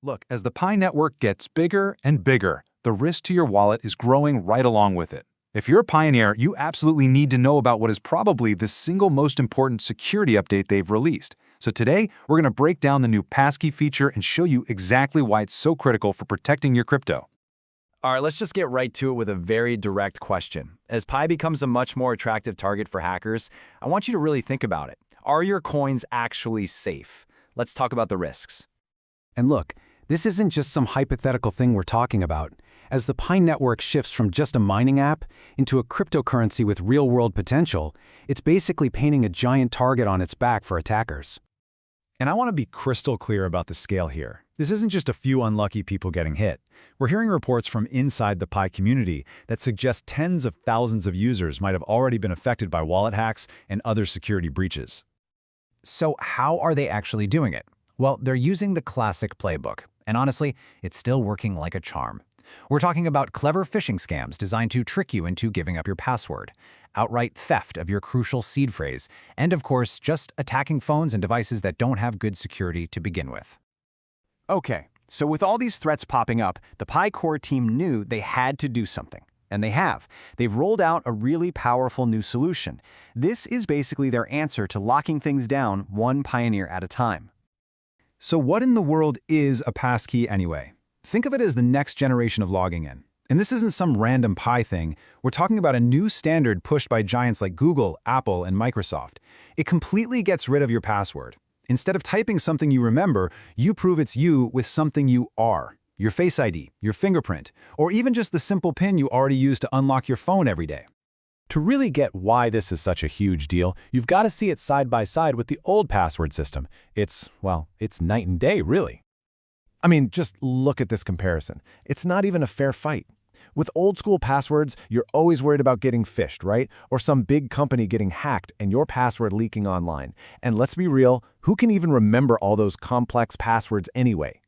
Look, as the Pi network gets bigger and bigger, the risk to your wallet is growing right along with it. If you're a pioneer, you absolutely need to know about what is probably the single most important security update they've released. So today, we're going to break down the new passkey feature and show you exactly why it's so critical for protecting your crypto. All right, let's just get right to it with a very direct question. As Pi becomes a much more attractive target for hackers, I want you to really think about it. Are your coins actually safe? Let's talk about the risks. And look, this isn't just some hypothetical thing we're talking about. As the Pi network shifts from just a mining app into a cryptocurrency with real-world potential, it's basically painting a giant target on its back for attackers. And I want to be crystal clear about the scale here. This isn't just a few unlucky people getting hit. We're hearing reports from inside the Pi community that suggest tens of thousands of users might have already been affected by wallet hacks and other security breaches. So how are they actually doing it? Well, they're using the classic playbook. And honestly, it's still working like a charm. We're talking about clever phishing scams designed to trick you into giving up your password, outright theft of your crucial seed phrase, and of course, just attacking phones and devices that don't have good security to begin with. Okay, so with all these threats popping up, the Pi core team knew they had to do something. And they have. They've rolled out a really powerful new solution. This is basically their answer to locking things down one pioneer at a time. So what in the world is a passkey anyway? Think of it as the next generation of logging in. And this isn't some random Pi thing. We're talking about a new standard pushed by giants like Google, Apple, and Microsoft. It completely gets rid of your password. Instead of typing something you remember, you prove it's you with something you are. Your Face ID, your fingerprint, or even just the simple PIN you already use to unlock your phone every day. To really get why this is such a huge deal, you've got to see it side by side with the old password system. It's night and day, really. I mean, just look at this comparison. It's not even a fair fight. With old-school passwords, you're always worried about getting phished, right? Or some big company getting hacked and your password leaking online. And let's be real, who can even remember all those complex passwords anyway?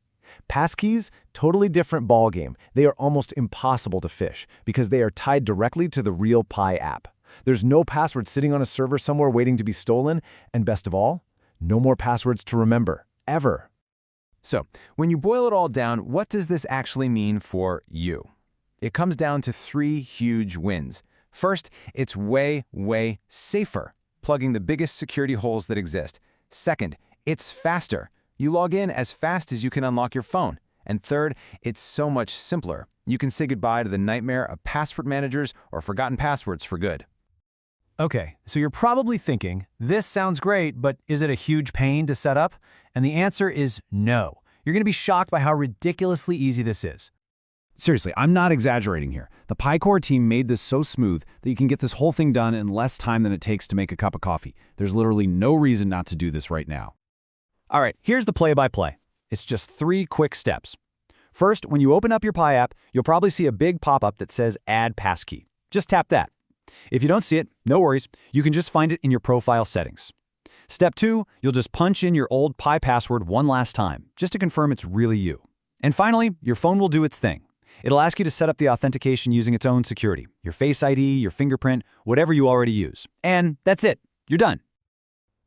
Passkeys, totally different ballgame. They are almost impossible to phish because they are tied directly to the real Pi app. There's no password sitting on a server somewhere waiting to be stolen, and best of all, no more passwords to remember, ever. So, when you boil it all down, what does this actually mean for you? It comes down to three huge wins. First, it's way, way safer, plugging the biggest security holes that exist. Second, it's faster. You log in as fast as you can unlock your phone. And third, it's so much simpler. You can say goodbye to the nightmare of password managers or forgotten passwords for good. Okay, so you're probably thinking, this sounds great, but is it a huge pain to set up? And the answer is no. You're going to be shocked by how ridiculously easy this is. Seriously, I'm not exaggerating here. The Pi core team made this so smooth that you can get this whole thing done in less time than it takes to make a cup of coffee. There's literally no reason not to do this right now. All right, here's the play-by-play. It's just 3 quick steps. First, when you open up your Pi app, you'll probably see a big pop-up that says Add Passkey. Just tap that. If you don't see it, no worries. You can just find it in your profile settings. Step 2, you'll just punch in your old Pi password one last time, just to confirm it's really you. And finally, your phone will do its thing. It'll ask you to set up the authentication using its own security, your Face ID, your fingerprint, whatever you already use. And that's it. You're done.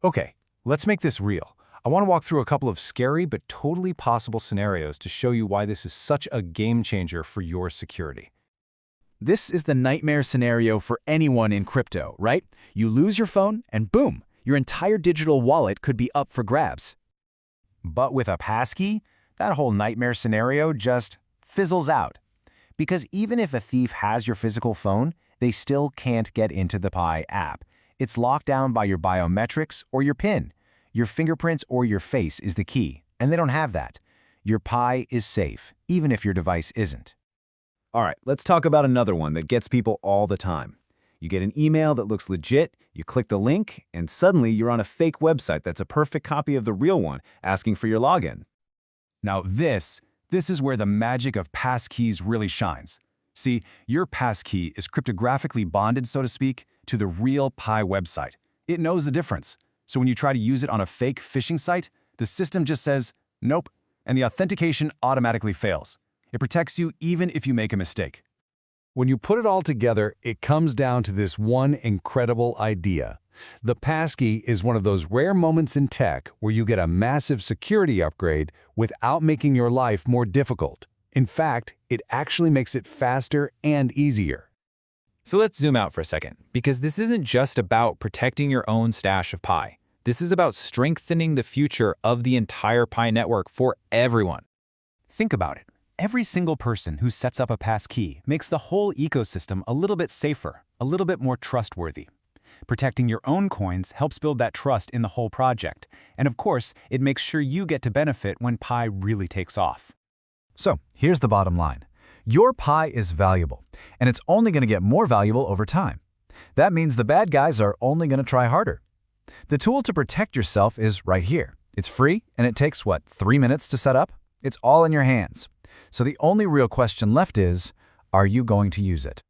Okay, let's make this real. I want to walk through a couple of scary but totally possible scenarios to show you why this is such a game changer for your security. This is the nightmare scenario for anyone in crypto, right? You lose your phone and boom, your entire digital wallet could be up for grabs. But with a passkey, that whole nightmare scenario just fizzles out. Because even if a thief has your physical phone, they still can't get into the Pi app. It's locked down by your biometrics or your PIN. Your fingerprints or your face is the key, and they don't have that. Your Pi is safe, even if your device isn't. All right, let's talk about another one that gets people all the time. You get an email that looks legit, you click the link, and suddenly you're on a fake website that's a perfect copy of the real one, asking for your login. Now this is where the magic of passkeys really shines. See, your passkey is cryptographically bonded, so to speak, to the real Pi website. It knows the difference. So when you try to use it on a fake phishing site, the system just says, nope, and the authentication automatically fails. It protects you even if you make a mistake. When you put it all together, it comes down to this one incredible idea. The passkey is one of those rare moments in tech where you get a massive security upgrade without making your life more difficult. In fact, it actually makes it faster and easier. So let's zoom out for a second, because this isn't just about protecting your own stash of Pi. This is about strengthening the future of the entire Pi network for everyone. Think about it. Every single person who sets up a passkey makes the whole ecosystem a little bit safer, a little bit more trustworthy. Protecting your own coins helps build that trust in the whole project. And of course, it makes sure you get to benefit when Pi really takes off. So, here's the bottom line. Your Pi is valuable, and it's only going to get more valuable over time. That means the bad guys are only going to try harder. The tool to protect yourself is right here. It's free, and it takes, 3 minutes to set up? It's all in your hands. So the only real question left is, are you going to use it?